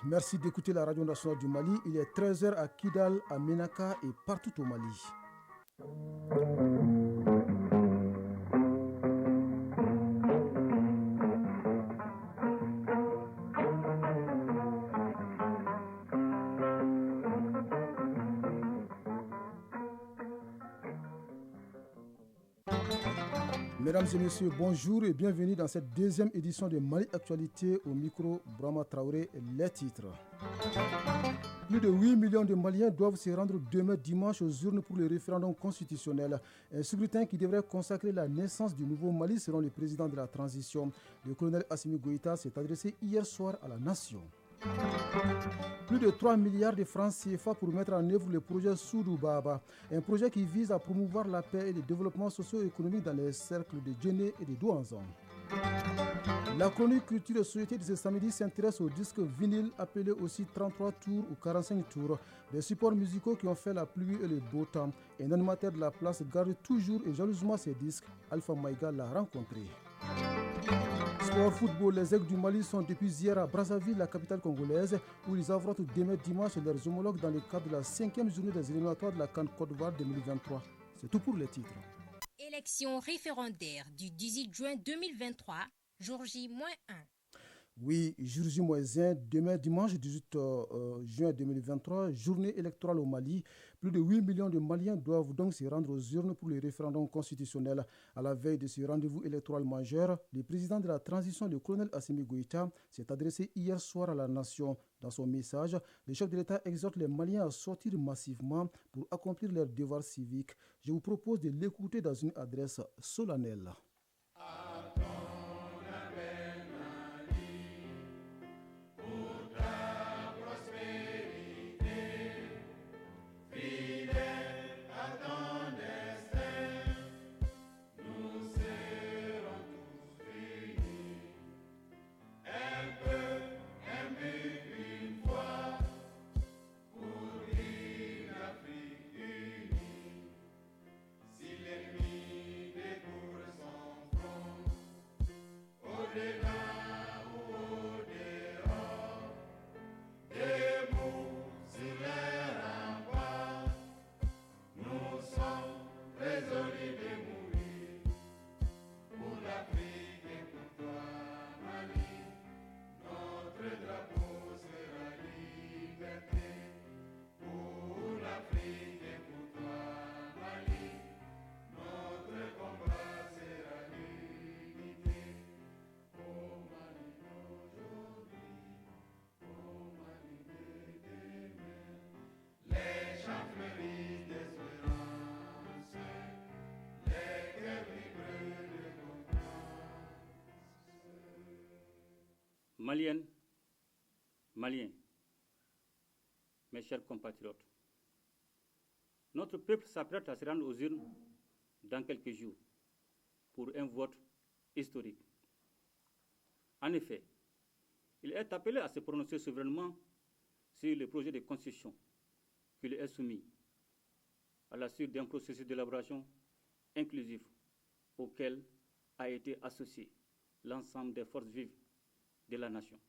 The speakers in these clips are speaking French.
Merci d'écouter la radio nationale du Mali. Il est 13 h à Kidal, à Menaka et partout au Mali. Mesdames et messieurs, bonjour et bienvenue dans cette deuxième édition de Mali Actualité au micro Brahma Traoré, les titres. Plus de 8 millions de Maliens doivent se rendre demain dimanche aux urnes pour le référendum constitutionnel. Un scrutin qui devrait consacrer la naissance du nouveau Mali selon le président de la transition. Le colonel Assimi Goïta s'est adressé hier soir à la nation. Plus de 3 milliards de francs CFA pour mettre en œuvre le projet Soudou Baba, un projet qui vise à promouvoir la paix et le développement socio-économique dans les cercles de Djenné et de Douanzan. La chronique culture et société de ce samedi s'intéresse au disque vinyle appelé aussi 33 tours ou 45 tours, des supports musicaux qui ont fait la pluie et le beau temps. Un animateur de la place garde toujours et jalousement ses disques. Alpha Maïga l'a rencontré. Sport football, les Aigles du Mali sont depuis hier à Brazzaville, la capitale congolaise, où ils affrontent demain dimanche leurs homologues dans le cadre de la 5e journée des éliminatoires de la CAN Côte d'Ivoire 2023. C'est tout pour les titres. Élection référendaire du 18 juin 2023, jour J-1. Oui, jour J-1, demain dimanche 18 juin 2023, journée électorale au Mali. Plus de 8 millions de Maliens doivent donc se rendre aux urnes pour le référendum constitutionnel. À la veille de ce rendez-vous électoral majeur, le président de la transition, le colonel Assimi Goïta, s'est adressé hier soir à la nation. Dans son message, le chef de l'État exhorte les Maliens à sortir massivement pour accomplir leurs devoirs civiques. Je vous propose de l'écouter dans une adresse solennelle. Maliennes, Maliens, mes chers compatriotes, notre peuple s'apprête à se rendre aux urnes dans quelques jours pour un vote historique. En effet, il est appelé à se prononcer souverainement sur le projet de constitution qui lui est soumis à la suite d'un processus d'élaboration inclusif auquel a été associé l'ensemble des forces vives de la nation.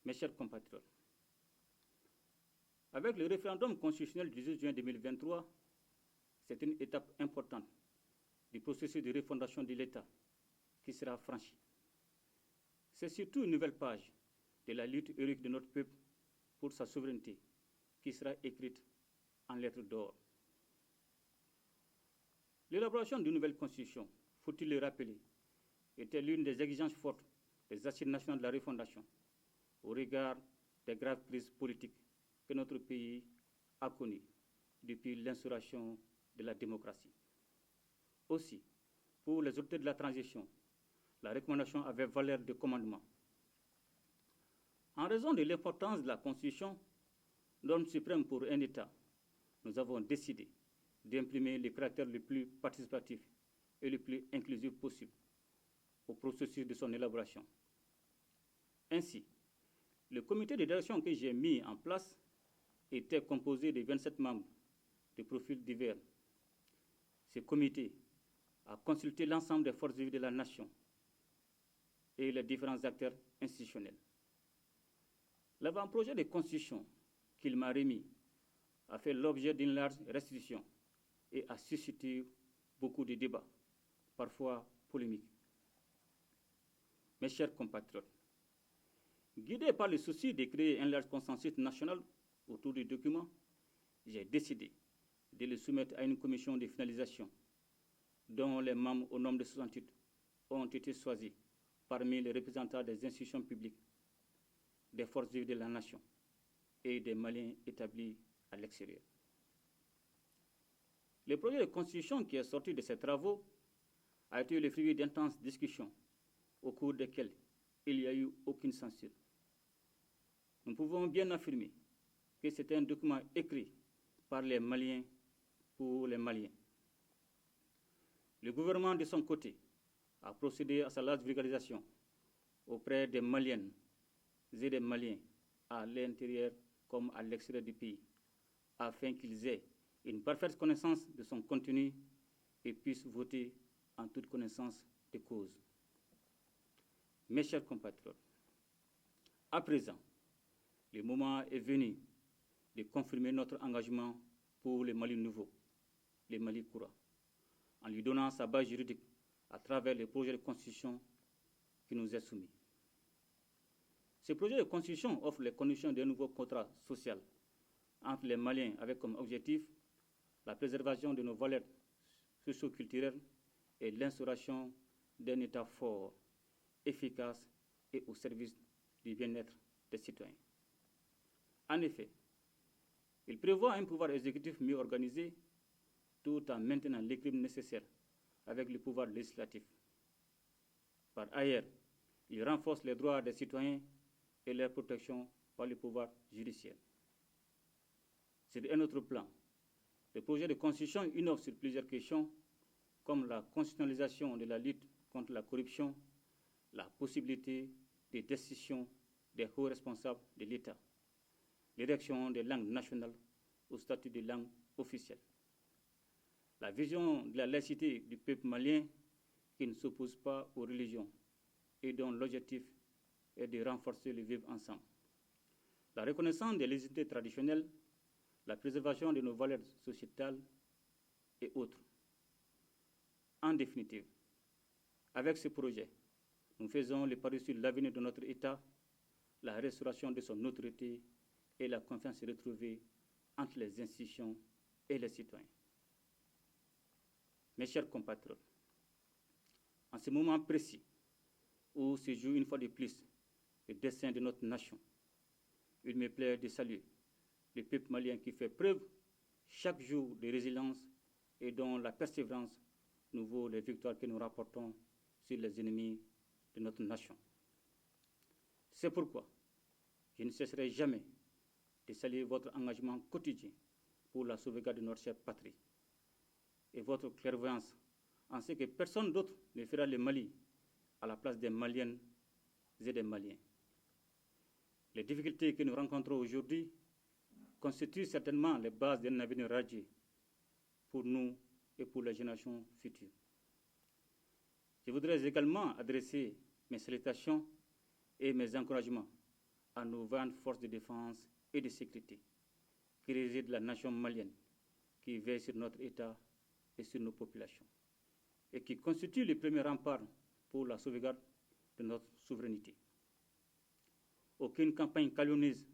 Mes chers compatriotes, avec le référendum constitutionnel du 18 juin 2023, c'est une étape importante du processus de refondation de l'État qui sera franchie. C'est surtout une nouvelle page de la lutte héroïque de notre peuple pour sa souveraineté qui sera écrite en lettres d'or. L'élaboration d'une nouvelle constitution, faut-il le rappeler, était l'une des exigences fortes des assises nationales de la refondation au regard des graves crises politiques que notre pays a connues depuis l'instauration de la démocratie. Aussi, pour les autorités de la transition, la recommandation avait valeur de commandement. En raison de l'importance de la Constitution, norme suprême pour un État, nous avons décidé d'imprimer le caractère le plus participatif et le plus inclusif possible au processus de son élaboration. Ainsi, le comité de direction que j'ai mis en place était composé de 27 membres de profils divers. Ce comité a consulté l'ensemble des forces vives de la nation et les différents acteurs institutionnels. L'avant-projet de constitution qu'il m'a remis a fait l'objet d'une large restitution et a suscité beaucoup de débats, parfois polémiques. Mes chers compatriotes, guidé par le souci de créer un large consensus national autour du document, j'ai décidé de le soumettre à une commission de finalisation dont les membres, au nombre de 68, ont été choisis parmi les représentants des institutions publiques, des forces vives de la nation et des Maliens établis à l'extérieur. Le projet de constitution qui est sorti de ces travaux a été le fruit d'intenses discussions au cours desquelles il n'y a eu aucune censure. Nous pouvons bien affirmer que c'est un document écrit par les Maliens pour les Maliens. Le gouvernement, de son côté, a procédé à sa large vulgarisation auprès des Maliennes et des Maliens à l'intérieur comme à l'extérieur du pays, afin qu'ils aient une parfaite connaissance de son contenu et puissent voter en toute connaissance de cause. Mes chers compatriotes, à présent, le moment est venu de confirmer notre engagement pour le Mali nouveau, le Mali courant, en lui donnant sa base juridique à travers le projet de constitution qui nous est soumis. Ce projet de constitution offre les conditions d'un nouveau contrat social entre les Maliens avec comme objectif la préservation de nos valeurs socio-culturelles et l'instauration d'un État fort, efficace et au service du bien-être des citoyens. En effet, il prévoit un pouvoir exécutif mieux organisé tout en maintenant l'équilibre nécessaire avec le pouvoir législatif. Par ailleurs, il renforce les droits des citoyens et leur protection par le pouvoir judiciaire. Sur un autre plan, le projet de constitution innove sur plusieurs questions comme la constitutionnalisation de la lutte contre la corruption, la possibilité de destitution des hauts responsables de l'État, l'érection des langues nationales au statut de langue officielle, la vision de la laïcité du peuple malien qui ne s'oppose pas aux religions et dont l'objectif est de renforcer le vivre ensemble, la reconnaissance des légitimes traditionnelles, la préservation de nos valeurs sociétales et autres. En définitive, avec ce projet, nous faisons le pari sur l'avenir de notre État, la restauration de son autorité et la confiance retrouvée entre les institutions et les citoyens. Mes chers compatriotes, en ce moment précis où se joue une fois de plus le destin de notre nation, il me plaît de saluer le peuple malien qui fait preuve chaque jour de résilience et dont la persévérance nous vaut les victoires que nous rapportons sur les ennemis de notre nation. C'est pourquoi je ne cesserai jamais de saluer votre engagement quotidien pour la sauvegarde de notre chère patrie et votre clairvoyance en ce que personne d'autre ne fera le Mali à la place des Maliennes et des Maliens. Les difficultés que nous rencontrons aujourd'hui constituent certainement les bases d'un avenir radieux pour nous et pour les générations futures. Je voudrais également adresser mes salutations et mes encouragements à nos vaillantes forces de défense et de sécurité qui résident la nation malienne, qui veillent sur notre État et sur nos populations, et qui constituent le premier rempart pour la sauvegarde de notre souveraineté. Aucune campagne calomnieuse,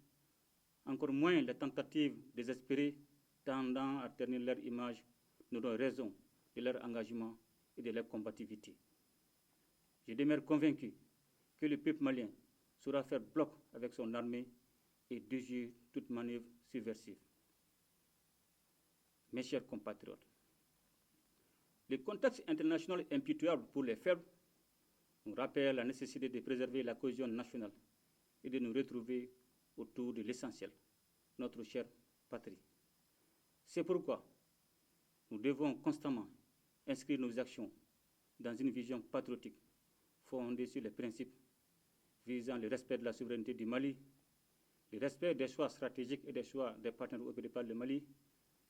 encore moins les tentatives désespérées tendant à ternir leur image, nous donnent raison de leur engagement et de leur combativité. Je demeure convaincu que le peuple malien saura faire bloc avec son armée et déjouer toute manœuvre subversive. Mes chers compatriotes, le contexte international impitoyable pour les faibles nous rappelle la nécessité de préserver la cohésion nationale et de nous retrouver autour de l'essentiel, notre chère patrie. C'est pourquoi nous devons constamment inscrire nos actions dans une vision patriotique fondée sur les principes visant le respect de la souveraineté du Mali, le respect des choix stratégiques et des choix des partenaires opérés par le Mali,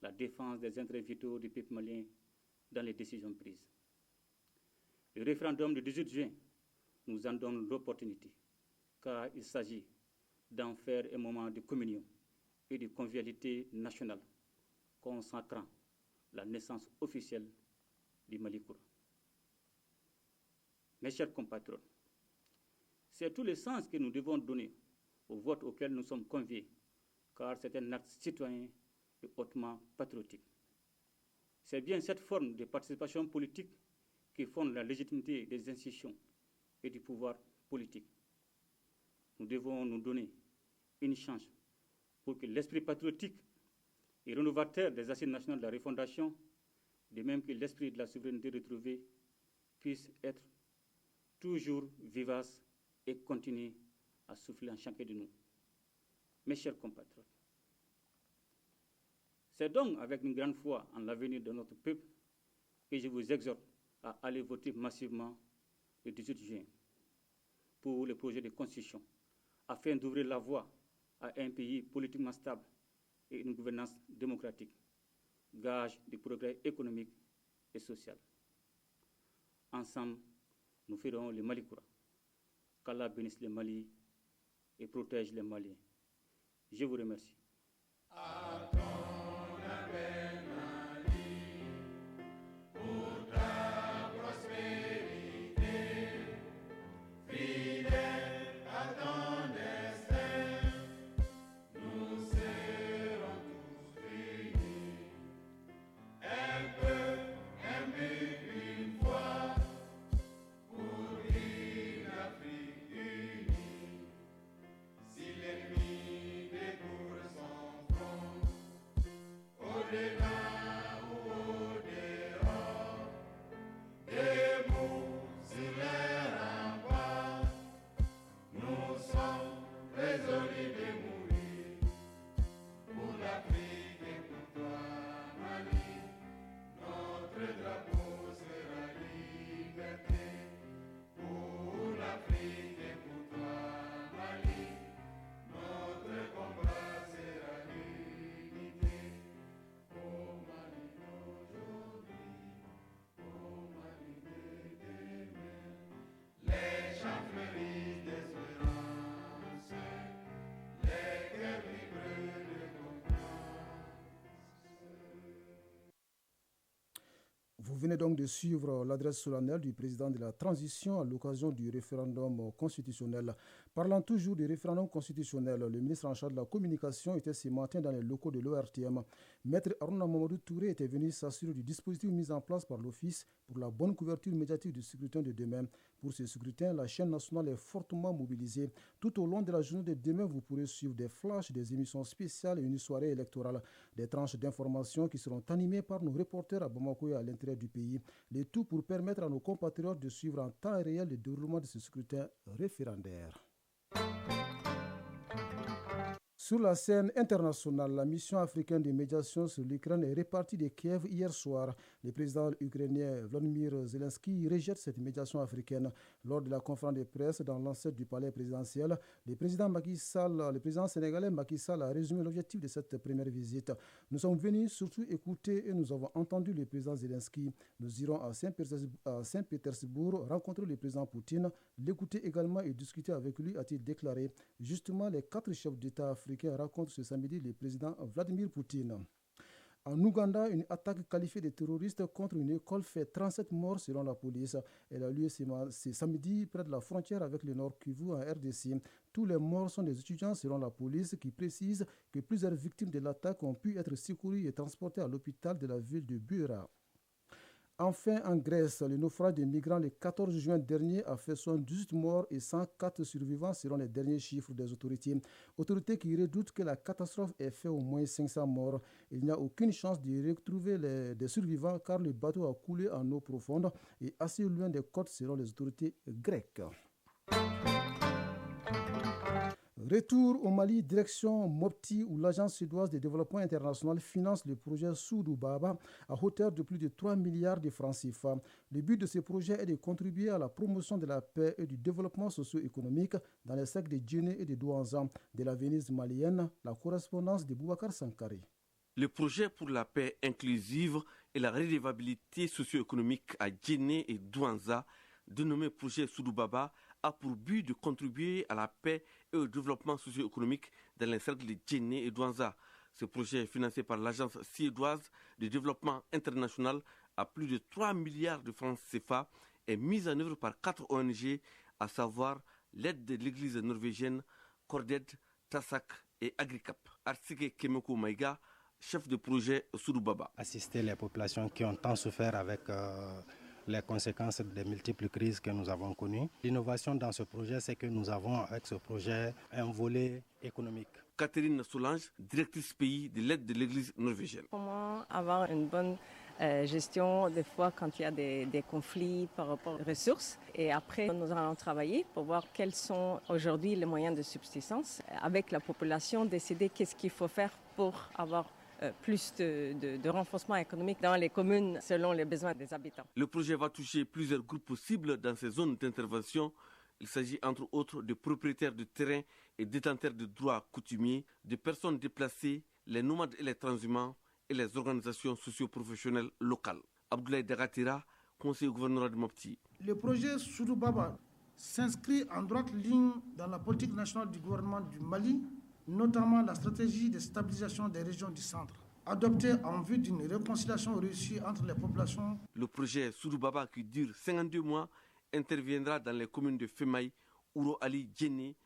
la défense des intérêts vitaux du peuple malien dans les décisions prises. Le référendum du 18 juin nous en donne l'opportunité, car il s'agit d'en faire un moment de communion et de convivialité nationale, consacrant la naissance officielle du Mali Koura. Mes chers compatriotes, c'est tout le sens que nous devons donner au vote auquel nous sommes conviés, car c'est un acte citoyen et hautement patriotique. C'est bien cette forme de participation politique qui fonde la légitimité des institutions et du pouvoir politique. Nous devons nous donner une chance pour que l'esprit patriotique et rénovateur des assises nationales de la refondation, de même que l'esprit de la souveraineté retrouvée, puisse être toujours vivace et continuer à souffler en chacun de nous. Mes chers compatriotes, c'est donc avec une grande foi en l'avenir de notre peuple que je vous exhorte à aller voter massivement le 18 juin pour le projet de constitution, afin d'ouvrir la voie à un pays politiquement stable et une gouvernance démocratique, gage de progrès économique et social. Ensemble, nous ferons le Mali Koura. Qu'Allah bénisse le Mali et protège les Maliens. Je vous remercie. Vous venez donc de suivre l'adresse solennelle du président de la transition à l'occasion du référendum constitutionnel. Parlant toujours du référendum constitutionnel, le ministre en charge de la communication était ce matin dans les locaux de l'ORTM. Maître Aruna Mamadou Touré était venu s'assurer du dispositif mis en place par l'Office pour la bonne couverture médiatique du scrutin de demain. Pour ce scrutin, la chaîne nationale est fortement mobilisée. Tout au long de la journée de demain, vous pourrez suivre des flashs, des émissions spéciales et une soirée électorale. Des tranches d'informations qui seront animées par nos reporters à Bamako et à l'intérieur du pays. Le tout pour permettre à nos compatriotes de suivre en temps réel le déroulement de ce scrutin référendaire. Sur la scène internationale, la mission africaine de médiation sur l'Ukraine est repartie de Kiev hier soir. Le président ukrainien Volodymyr Zelensky rejette cette médiation africaine. Lors de la conférence de presse dans l'enceinte du palais présidentiel, le président sénégalais Macky Sall a résumé l'objectif de cette première visite. Nous sommes venus surtout écouter et nous avons entendu le président Zelensky. Nous irons à Saint-Pétersbourg rencontrer le président Poutine, l'écouter également et discuter avec lui, a-t-il déclaré. Justement, les 4 chefs d'État africains rencontre ce samedi le président Vladimir Poutine. En Ouganda, une attaque qualifiée de terroriste contre une école fait 37 morts selon la police. Elle a lieu ce samedi près de la frontière avec le Nord Kivu en RDC. Tous les morts sont des étudiants selon la police qui précise que plusieurs victimes de l'attaque ont pu être secourues et transportées à l'hôpital de la ville de Buera. Enfin, en Grèce, le naufrage des migrants le 14 juin dernier a fait 78 morts et 104 survivants selon les derniers chiffres des autorités. Autorités qui redoutent que la catastrophe ait fait au moins 500 morts. Il n'y a aucune chance de retrouver des survivants car le bateau a coulé en eau profonde et assez loin des côtes selon les autorités grecques. Retour au Mali, direction Mopti, où l'Agence suédoise de développement international finance le projet Soudou Baba à hauteur de plus de 3 milliards de francs CFA. Le but de ce projet est de contribuer à la promotion de la paix et du développement socio-économique dans les sacs de Djenné et de Douanza. De la Venise malienne, la correspondance de Boubacar Sankari. Le projet pour la paix inclusive et la redevabilité socio-économique à Djenné et Douanza, dénommé projet Soudou Baba, a pour but de contribuer à la paix et au développement socio-économique dans les cercles de Djenné et Douanza. Ce projet, financé par l'Agence suédoise de développement international à plus de 3 milliards de francs CFA, est mis en œuvre par 4 ONG, à savoir l'aide de l'église norvégienne, Corded, Tassak et Agricap. Arsike Kemeko Maïga, chef de projet Surubaba. Assister les populations qui ont tant souffert avec les conséquences des multiples crises que nous avons connues. L'innovation dans ce projet, c'est que nous avons avec ce projet un volet économique. Catherine Solange, directrice pays de l'aide de l'église norvégienne. Comment avoir une bonne gestion des fois quand il y a des conflits par rapport aux ressources. Et après, nous allons travailler pour voir quels sont aujourd'hui les moyens de subsistance. Avec la population, décider qu'est-ce qu'il faut faire pour avoir plus de renforcement économique dans les communes selon les besoins des habitants. Le projet va toucher plusieurs groupes possibles dans ces zones d'intervention. Il s'agit entre autres de propriétaires de terrains et détenteurs de droits coutumiers, de personnes déplacées, les nomades et les transhumants et les organisations socio-professionnelles locales. Abdoulaye Dagatira, conseiller gouvernemental de Mopti. Le projet Surubaba s'inscrit en droite ligne dans la politique nationale du gouvernement du Mali, notamment la stratégie de stabilisation des régions du centre, adoptée en vue d'une réconciliation réussie entre les populations. Le projet Surubaba, qui dure 52 mois, interviendra dans les communes de Femaï, Ouro Ali, Djenné,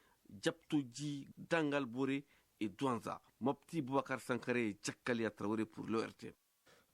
Djaptoudji, Dangal Boré et Douanza. Mopti Boubacar Sankare et Djakalia Traoré pour l'ORT.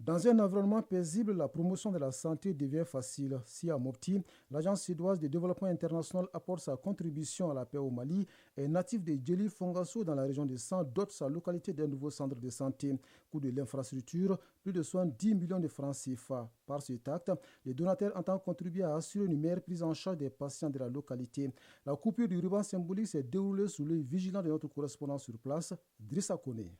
Dans un environnement paisible, la promotion de la santé devient facile. Si à Mopti, l'Agence suédoise de développement international apporte sa contribution à la paix au Mali, un natif de Djeli Fongasso dans la région de San dote sa localité d'un nouveau centre de santé. Coût de l'infrastructure, plus de 70 millions de francs CFA. Par cet acte, les donateurs entendent contribuer à assurer une meilleure prise en charge des patients de la localité. La coupure du ruban symbolique s'est déroulée sous l'œil vigilant de notre correspondant sur place, Drissa Kone.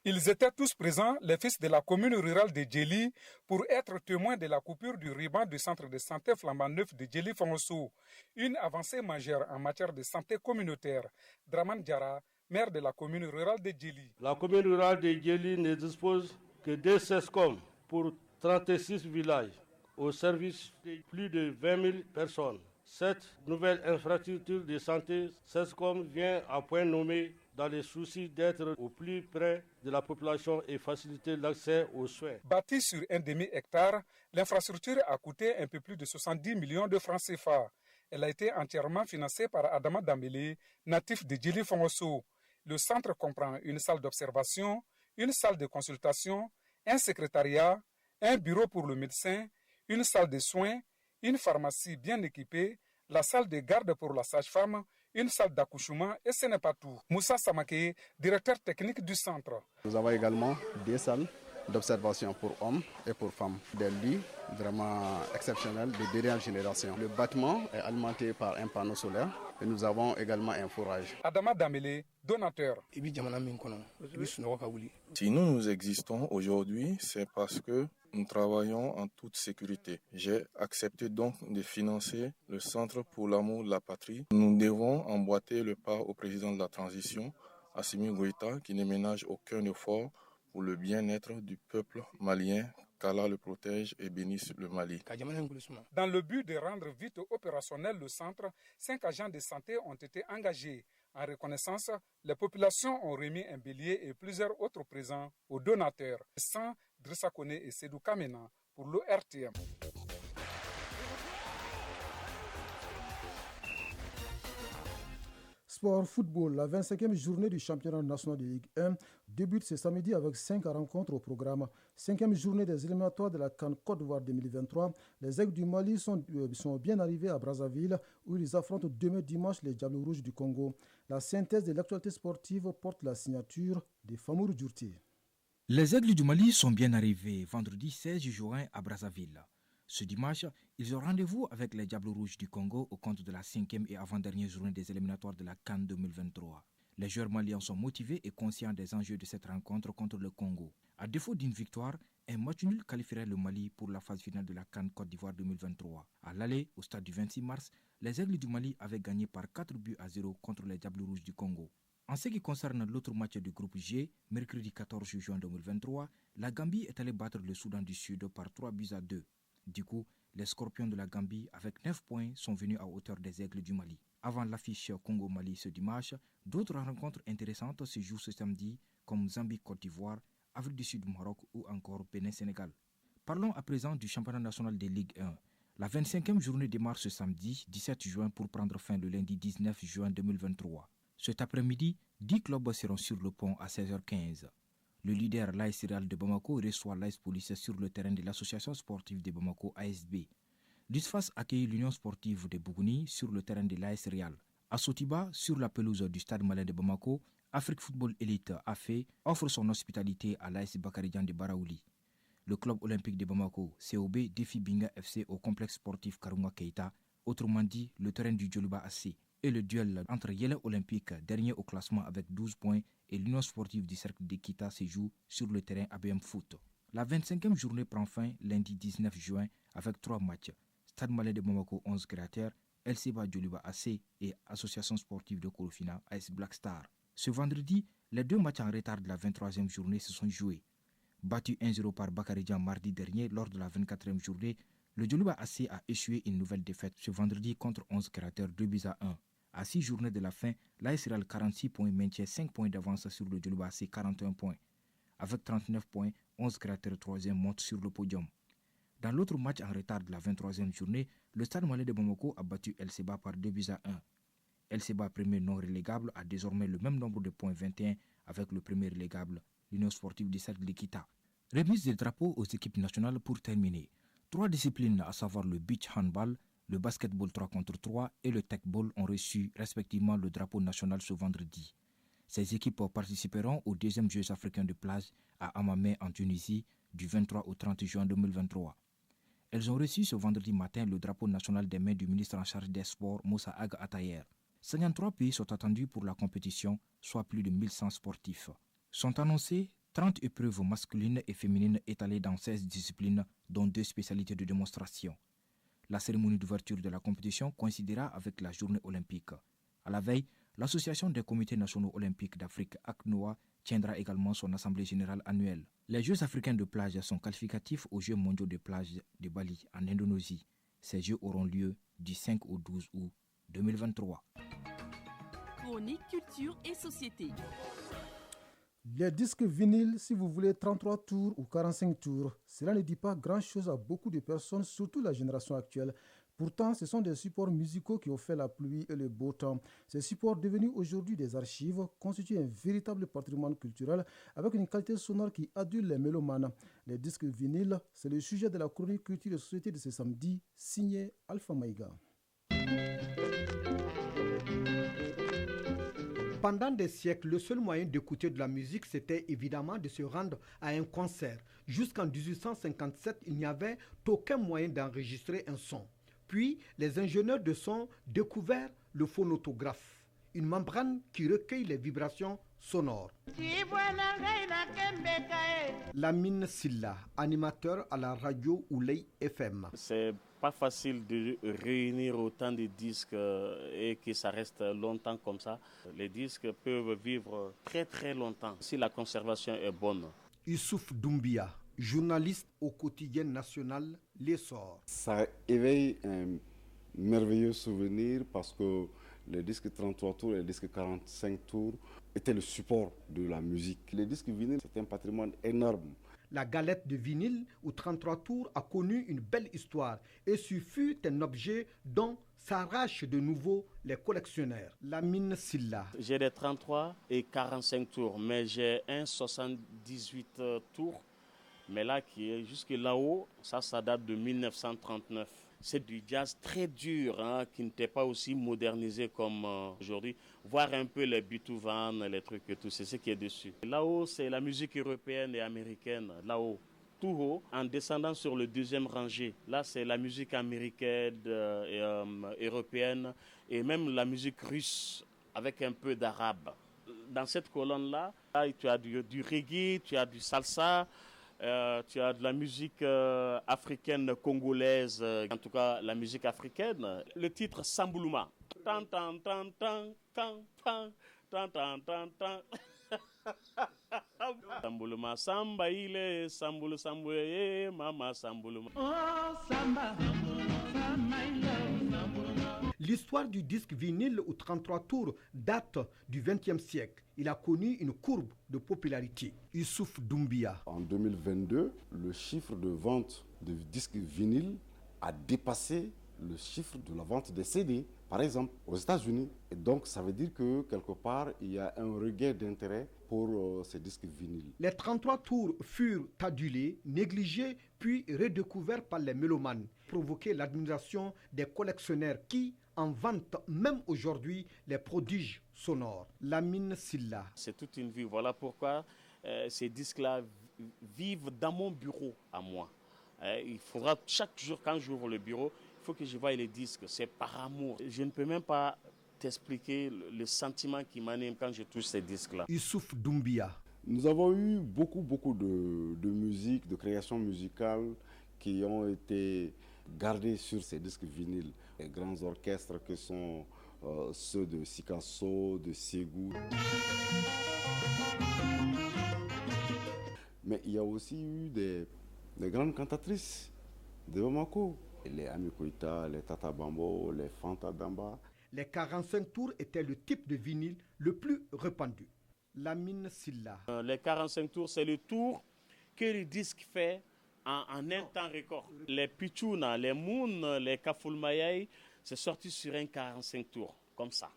Ils étaient tous présents, les fils de la commune rurale de Djeli, pour être témoins de la coupure du ruban du centre de santé flambant neuf de Djeli Fongasso. Une avancée majeure en matière de santé communautaire. Draman Diara, maire de la commune rurale de Djeli. La commune rurale de Djeli ne dispose que de 16 CESCOM pour 36 villages, au service de plus de 20 000 personnes. Cette nouvelle infrastructure de santé, CESCOM, vient à point nommé dans le souci d'être au plus près de la population et faciliter l'accès aux soins. Bâtie sur un demi-hectare, l'infrastructure a coûté un peu plus de 70 millions de francs CFA. Elle a été entièrement financée par Adama Dambélé, natif de Djeli Fongasso. Le centre comprend une salle d'observation, une salle de consultation, un secrétariat, un bureau pour le médecin, une salle de soins, une pharmacie bien équipée, la salle de garde pour la sage-femme, une salle d'accouchement et ce n'est pas tout. Moussa Samake, directeur technique du centre. Nous avons également des salles d'observation pour hommes et pour femmes. Des lits vraiment exceptionnels de dernière génération. Le bâtiment est alimenté par un panneau solaire et nous avons également un forage. Adama Damele, donateur. Si nous existons aujourd'hui, c'est parce que nous travaillons en toute sécurité. J'ai accepté donc de financer le Centre pour l'amour de la patrie. Nous devons emboîter le pas au président de la transition, Assimi Goïta, qui ne ménage aucun effort pour le bien-être du peuple malien, qu'Allah le protège et bénisse le Mali. Dans le but de rendre vite opérationnel le centre, 5 agents de santé ont été engagés. En reconnaissance, les populations ont remis un bélier et plusieurs autres présents aux donateurs. Sans Drissa Kone et Sedou Kamena pour l'ORTM. Sport football, la 25e journée du championnat national de Ligue 1 débute ce samedi avec 5 rencontres au programme. 5e journée des éliminatoires de la CAN Côte d'Ivoire 2023. Les Aigles du Mali sont bien arrivés à Brazzaville où ils affrontent demain dimanche les Diables Rouges du Congo. La synthèse de l'actualité sportive porte la signature de Famour Djourti. Les Aigles du Mali sont bien arrivés vendredi 16 juin à Brazzaville. Ce dimanche, ils ont rendez-vous avec les Diables Rouges du Congo au compte de la 5e et avant-dernière journée des éliminatoires de la CAN 2023. Les joueurs maliens sont motivés et conscients des enjeux de cette rencontre contre le Congo. À défaut d'une victoire, un match nul qualifierait le Mali pour la phase finale de la CAN Côte d'Ivoire 2023. À l'aller, au stade du 26 mars, les Aigles du Mali avaient gagné par 4-0 contre les Diables Rouges du Congo. En ce qui concerne l'autre match du groupe G, mercredi 14 juin 2023, la Gambie est allée battre le Soudan du Sud par 3-2. Du coup, les Scorpions de la Gambie, avec 9 points, sont venus à hauteur des Aigles du Mali. Avant l'affiche Congo-Mali ce dimanche, d'autres rencontres intéressantes se jouent ce samedi, comme Zambie-Côte d'Ivoire, Afrique du Sud-Maroc ou encore Bénin-Sénégal. Parlons à présent du championnat national de Ligue 1. La 25e journée démarre ce samedi 17 juin pour prendre fin le lundi 19 juin 2023. Cet après-midi, 10 clubs seront sur le pont à 16h15. Le leader l'AS Real de Bamako reçoit l'AS Police sur le terrain de l'association sportive de Bamako ASB. L'USFAS accueille l'Union sportive de Bougouni sur le terrain de l'AS Real. À Sotiba, sur la pelouse du stade malien de Bamako, Afrique Football Elite AFE offre son hospitalité à l'AS Bakarijan de Baraouli. Le club olympique de Bamako, COB, défie Binga FC au complexe sportif Karunga Keita, autrement dit le terrain du Djoluba AC. Et le duel entre Yélé Olympique, dernier au classement avec 12 points, et l'Union sportive du cercle de Kita se joue sur le terrain ABM Foot. La 25e journée prend fin lundi 19 juin avec 3 matchs. Stade malais de Bamako 11 créateurs, LCBA Djoluba AC et Association sportive de Korofina AS Black Star. Ce vendredi, les 2 matchs en retard de la 23e journée se sont joués. Battu 1-0 par Bakaridjan mardi dernier lors de la 24e journée, le Djoluba AC a échoué une nouvelle défaite ce vendredi contre 11 créateurs 2-1. À 6 journées de la fin, l'AS Real 46 points maintient 5 points d'avance sur le Djoluba AC 41 points. Avec 39 points, 11 créateurs 3e montent sur le podium. Dans l'autre match en retard de la 23e journée, le Stade malais de Bamako a battu LCBA par 2-1. LCBA premier non relégable a désormais le même nombre de points 21 avec le premier relégable, l'Union sportive du cercle de Kita. Remise des drapeaux aux équipes nationales pour terminer. 3 disciplines, à savoir le beach handball, le basketball 3 contre 3 et le techball ont reçu respectivement le drapeau national ce vendredi. Ces équipes participeront aux 2e Jeux africains de plage à Hammamet en Tunisie du 23 au 30 juin 2023. Elles ont reçu ce vendredi matin le drapeau national des mains du ministre en charge des sports Moussa Ag Atayer. 53 pays sont attendus pour la compétition, soit plus de 1100 sportifs. Sont annoncés 30 épreuves masculines et féminines étalées dans 16 disciplines, dont 2 spécialités de démonstration. La cérémonie d'ouverture de la compétition coïncidera avec la journée olympique. À la veille, l'Association des comités nationaux olympiques d'Afrique, ACNOA, tiendra également son assemblée générale annuelle. Les Jeux africains de plage sont qualificatifs aux Jeux mondiaux de plage de Bali, en Indonésie. Ces Jeux auront lieu du 5 au 12 août 2023. Chronique culture et société. Les disques vinyles, si vous voulez 33 tours ou 45 tours, cela ne dit pas grand-chose à beaucoup de personnes, surtout la génération actuelle. Pourtant, ce sont des supports musicaux qui ont fait la pluie et le beau temps. Ces supports devenus aujourd'hui des archives constituent un véritable patrimoine culturel avec une qualité sonore qui adule les mélomanes. Les disques vinyles, c'est le sujet de la chronique culture et société de ce samedi, signé Alpha Maïga. Pendant des siècles, le seul moyen d'écouter de la musique, c'était évidemment de se rendre à un concert. Jusqu'en 1857, il n'y avait aucun moyen d'enregistrer un son. Puis, les ingénieurs de son découvrirent le phonautographe, une membrane qui recueille les vibrations sonores. Lamine Silla, animateur à la radio Ouley FM. C'est pas facile de réunir autant de disques et que ça reste longtemps comme ça. Les disques peuvent vivre très très longtemps si la conservation est bonne. Youssouf Doumbia, journaliste au quotidien national L'Essor. Ça éveille un merveilleux souvenir parce que les disques 33 tours et les disques 45 tours étaient le support de la musique. Les disques vinyles, c'est un patrimoine énorme. La galette de vinyle ou 33 tours a connu une belle histoire et ce fut un objet dont s'arrachent de nouveau les collectionneurs. Lamine Silla. J'ai des 33 et 45 tours, mais j'ai un 78 tours. Mais là, qui est jusque là-haut, ça date de 1939. C'est du jazz très dur, qui n'était pas aussi modernisé comme aujourd'hui. Voir un peu les Beethoven, les trucs et tout, c'est ce qui est dessus. Là-haut, c'est la musique européenne et américaine, là-haut. Tout haut, en descendant sur le 2e rangée. Là, c'est la musique américaine, européenne et même la musique russe avec un peu d'arabe. Dans cette colonne-là, tu as du reggae, tu as du salsa, tu as de la musique africaine congolaise, en tout cas la musique africaine. Le titre Sambuluma. Tan tan tan tan tan tan tan tan tan tan. Sambuluma samba ile sambulu sambuye mama sambuluma. Oh samba samba ile. L'histoire du disque vinyle aux 33 tours date du XXe siècle. Il a connu une courbe de popularité. Youssouf Doumbia. En 2022, le chiffre de vente de disques vinyle a dépassé le chiffre de la vente des CD, par exemple, aux États-Unis. Et donc, ça veut dire que, quelque part, il y a un regain d'intérêt pour ces disques vinyles. Les 33 tours furent adulés, négligés, puis redécouverts par les mélomanes, provoquaient l'admiration des collectionneurs qui en vantent même aujourd'hui les prodiges sonores. Lamine Silla. C'est toute une vie. Voilà pourquoi ces disques-là vivent dans mon bureau à moi. Il faudra chaque jour, quand j'ouvre le bureau, il faut que je voie les disques. C'est par amour. Je ne peux même pas t'expliquer le sentiment qui m'anime quand je touche ces disques-là. Youssouf Doumbia. Nous avons eu beaucoup de musique, de créations musicales qui ont été gardées sur ces disques vinyles. Les grands orchestres que sont ceux de Sikasso, de Ségou. Mais il y a aussi eu des grandes cantatrices de Bamako. Les Ami Koïta, les Tata Bambo, les Fanta Damba. Les 45 tours étaient le type de vinyle le plus répandu. Lamine Silla. Les 45 tours, c'est le tour que le disque fait en un temps record. Les Pichouna, les Moon, les Kafulmayay, c'est sorti sur un 45 tours, comme ça.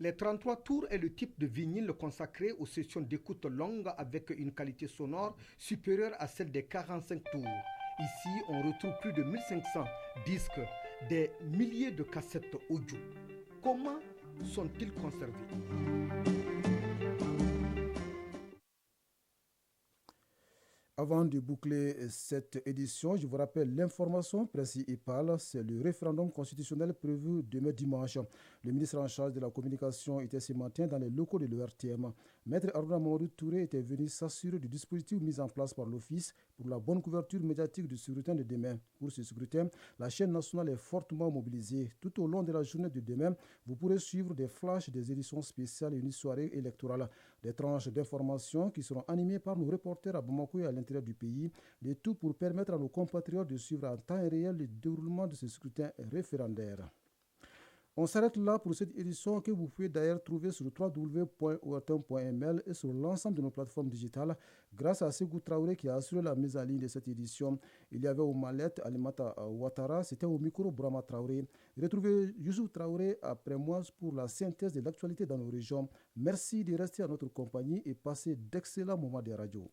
Les 33 tours est le type de vinyle consacré aux sessions d'écoute longue avec une qualité sonore supérieure à celle des 45 tours. Ici, on retrouve plus de 1500 disques, des milliers de cassettes audio. Comment sont-ils conservés? Avant de boucler cette édition, je vous rappelle l'information principale, c'est le référendum constitutionnel prévu demain dimanche. Le ministre en charge de la communication était ce matin dans les locaux de l'ERTM. Maître Aruna Mamadou Touré était venu s'assurer du dispositif mis en place par l'Office pour la bonne couverture médiatique du scrutin de demain. Pour ce scrutin, la chaîne nationale est fortement mobilisée. Tout au long de la journée de demain, vous pourrez suivre des flashs, des éditions spéciales et une soirée électorale. Des tranches d'informations qui seront animées par nos reporters à Bamako et à l'intérieur du pays. Le tout pour permettre à nos compatriotes de suivre en temps réel le déroulement de ce scrutin référendaire. On s'arrête là pour cette édition que vous pouvez d'ailleurs trouver sur www.ortem.ml et sur l'ensemble de nos plateformes digitales grâce à Ségou Traoré qui a assuré la mise en ligne de cette édition. Il y avait aux mallettes Alimata Ouattara, c'était au micro Brahma Traoré. Retrouvez Youssouf Traoré après moi pour la synthèse de l'actualité dans nos régions. Merci de rester à notre compagnie et passez d'excellents moments de radio.